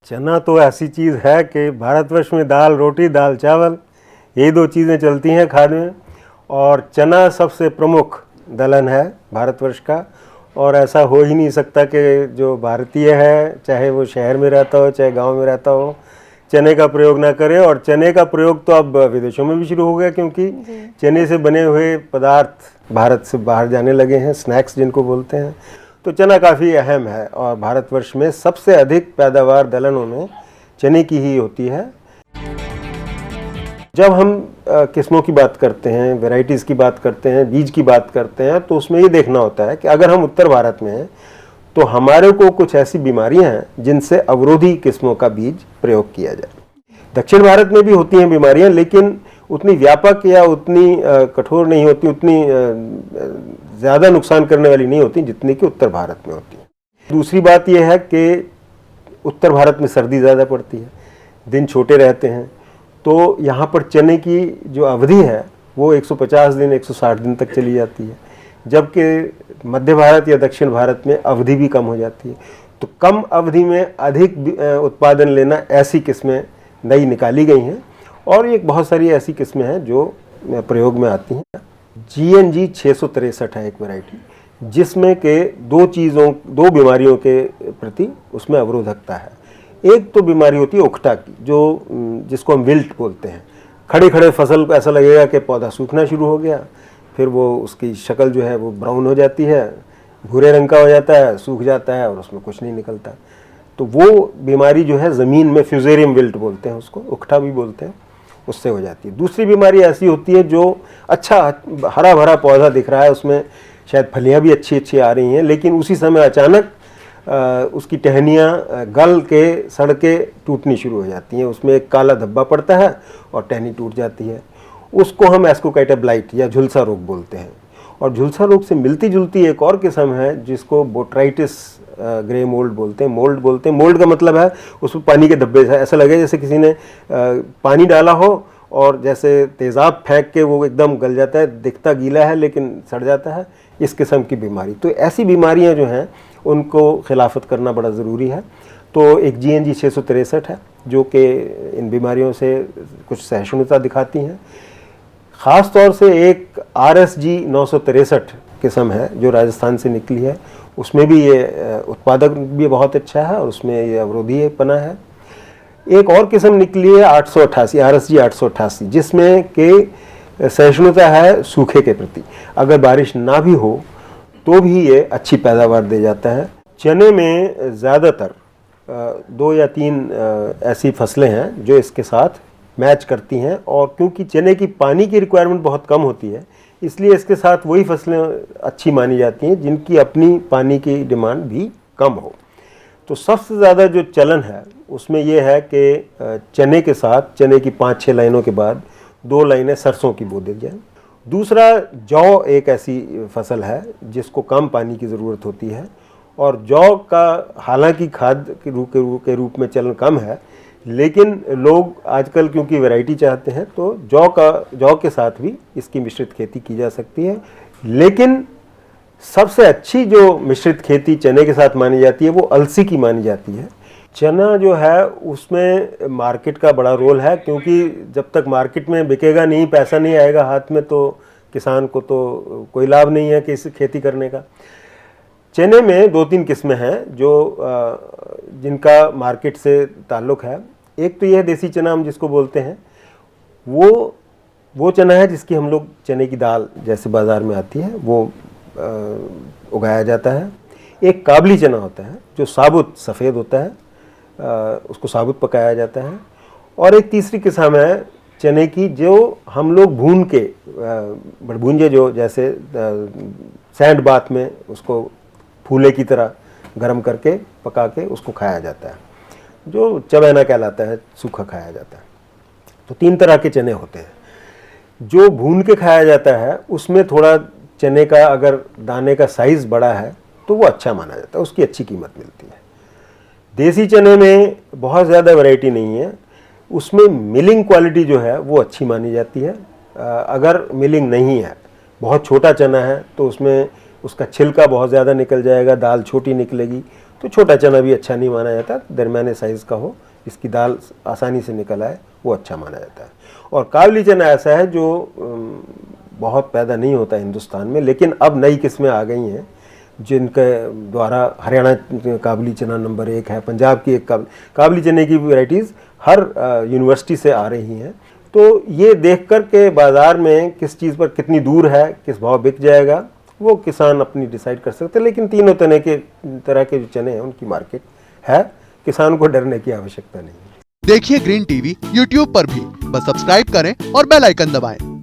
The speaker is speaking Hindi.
चना तो ऐसी चीज़ है कि भारतवर्ष में दाल रोटी दाल चावल यही दो चीज़ें चलती हैं खाने में, और चना सबसे प्रमुख दलहन है भारतवर्ष का। और ऐसा हो ही नहीं सकता कि जो भारतीय है, चाहे वो शहर में रहता हो चाहे गांव में रहता हो, चने का प्रयोग ना करे। और चने का प्रयोग तो अब विदेशों में भी शुरू हो गया, क्योंकि चने से बने हुए पदार्थ भारत से बाहर जाने लगे हैं, स्नैक्स जिनको बोलते हैं। तो चना काफ़ी अहम है और भारतवर्ष में सबसे अधिक पैदावार दलहनों में चने की ही होती है। जब हम किस्मों की बात करते हैं, वैरायटीज़ की बात करते हैं, बीज की बात करते हैं, तो उसमें ये देखना होता है कि अगर हम उत्तर भारत में हैं तो हमारे को कुछ ऐसी बीमारियां हैं जिनसे अवरोधी किस्मों का बीज प्रयोग किया जाए। दक्षिण भारत में भी होती हैं बीमारियां, लेकिन उतनी व्यापक या उतनी कठोर नहीं होती, उतनी ज़्यादा नुकसान करने वाली नहीं होती जितनी कि उत्तर भारत में होती है। दूसरी बात यह है कि उत्तर भारत में सर्दी ज़्यादा पड़ती है, दिन छोटे रहते हैं, तो यहाँ पर चने की जो अवधि है वो 150 दिन 160 दिन तक चली जाती है, जबकि मध्य भारत या दक्षिण भारत में अवधि भी कम हो जाती है। तो कम अवधि में अधिक उत्पादन लेना, ऐसी किस्में नई निकाली गई हैं, और एक बहुत सारी ऐसी किस्में हैं जो प्रयोग में आती हैं। GNG 663 है एक वैरायटी, जिसमें के दो बीमारियों के प्रति उसमें अवरोधकता है। एक तो बीमारी होती है उकठा की, जिसको हम विल्ट बोलते हैं। खड़े खड़े फसल को ऐसा लगेगा कि पौधा सूखना शुरू हो गया, फिर वो उसकी शक्ल जो है वो ब्राउन हो जाती है, भूरे रंग का हो जाता है, सूख जाता है और उसमें कुछ नहीं निकलता। तो वो बीमारी जो है ज़मीन में फ्यूजेरियम विल्ट बोलते हैं उसको, उकठा भी बोलते हैं, उससे हो जाती है। दूसरी बीमारी ऐसी होती है जो अच्छा हरा भरा पौधा दिख रहा है, उसमें शायद फलियाँ भी अच्छी अच्छी आ रही हैं, लेकिन उसी समय अचानक उसकी टहनियाँ गल के सड़ के टूटनी शुरू हो जाती हैं, उसमें एक काला धब्बा पड़ता है और टहनी टूट जाती है। उसको हम एस्कोकाइटा ब्लाइट या झुलसा रोग बोलते हैं। और झुलसा रोग से मिलती जुलती एक और किस्म है जिसको बोट्राइटिस ग्रे मोल्ड बोलते हैं। मोल्ड का मतलब है उसमें पानी के धब्बे, ऐसा लगे जैसे किसी ने पानी डाला हो और जैसे तेज़ाब फेंक के वो एकदम गल जाता है, दिखता गीला है लेकिन सड़ जाता है, इस किस्म की बीमारी। तो ऐसी बीमारियां जो हैं उनको खिलाफत करना बड़ा ज़रूरी है। तो एक GNG 663 है जो कि इन बीमारियों से कुछ सहिष्णुता दिखाती हैं। ख़ास तौर से एक RSG 963 किस्म है जो राजस्थान से निकली है, उसमें भी ये उत्पादक भी बहुत अच्छा है और उसमें ये अवरोधी पना है। एक और किस्म निकली है 888 RSG 888, जिसमें के सहिष्णुता है सूखे के प्रति। अगर बारिश ना भी हो तो भी ये अच्छी पैदावार दे जाता है। चने में ज़्यादातर 2 या 3 ऐसी फसलें हैं जो इसके साथ मैच करती हैं, और क्योंकि चने की पानी की रिक्वायरमेंट बहुत कम होती है, इसलिए इसके साथ वही फसलें अच्छी मानी जाती हैं जिनकी अपनी पानी की डिमांड भी कम हो। तो सबसे ज़्यादा जो चलन है उसमें यह है कि चने के साथ चने की 5-6 लाइनों के बाद 2 लाइनें सरसों की बो दी जाए। दूसरा, जौ एक ऐसी फसल है जिसको कम पानी की ज़रूरत होती है, और जौ का हालांकि खाद के रूप में चलन कम है, लेकिन लोग आजकल क्योंकि वैरायटी चाहते हैं तो जौ के साथ भी इसकी मिश्रित खेती की जा सकती है। लेकिन सबसे अच्छी जो मिश्रित खेती चने के साथ मानी जाती है वो अलसी की मानी जाती है। चना जो है उसमें मार्केट का बड़ा रोल है, क्योंकि जब तक मार्केट में बिकेगा नहीं, पैसा नहीं आएगा हाथ में, तो किसान को तो कोई लाभ नहीं है कि इस खेती करने का। चने में 2-3 किस्में हैं जो जिनका मार्केट से ताल्लुक़ है। एक तो यह देसी चना हम जिसको बोलते हैं, वो चना है जिसकी हम लोग चने की दाल जैसे बाज़ार में आती है वो उगाया जाता है। एक काबली चना होता है जो साबुत सफ़ेद होता है, उसको साबुत पकाया जाता है। और एक तीसरी किस्म है चने की जो हम लोग भून के भूंजे, जो जैसे सैंड बाथ में उसको फूले की तरह गर्म करके पका के उसको खाया जाता है, जो चबैना कहलाता है, सूखा खाया जाता है। तो 3 तरह के चने होते हैं। जो भून के खाया जाता है उसमें थोड़ा चने का अगर दाने का साइज़ बड़ा है तो वो अच्छा माना जाता है, उसकी अच्छी कीमत मिलती है। देसी चने में बहुत ज़्यादा वैरायटी नहीं है, उसमें मिलिंग क्वालिटी जो है वो अच्छी मानी जाती है। अगर मिलिंग नहीं है, बहुत छोटा चना है, तो उसमें उसका छिलका बहुत ज़्यादा निकल जाएगा, दाल छोटी निकलेगी, तो छोटा चना भी अच्छा नहीं माना जाता, दरमियाने साइज़ का हो, इसकी दाल आसानी से निकल आए, वो अच्छा माना जाता है। और काबुली चना ऐसा है जो बहुत पैदा नहीं होता हिंदुस्तान में, लेकिन अब नई किस्में आ गई हैं जिनके द्वारा हरियाणा काबुली चना नंबर 1 है, पंजाब की एक काबुली चने की वैरायटीज़ हर यूनिवर्सिटी से आ रही हैं। तो ये देख कर के बाज़ार में किस चीज़ पर कितनी दूर है, किस भाव बिक जाएगा, वो किसान अपनी डिसाइड कर सकते हैं। लेकिन तीनों तरह के जो चने हैं उनकी मार्केट है, किसान को डरने की आवश्यकता नहीं है। देखिए ग्रीन टीवी यूट्यूब पर भी, बस सब्सक्राइब करें और बेल आइकन दबाएं।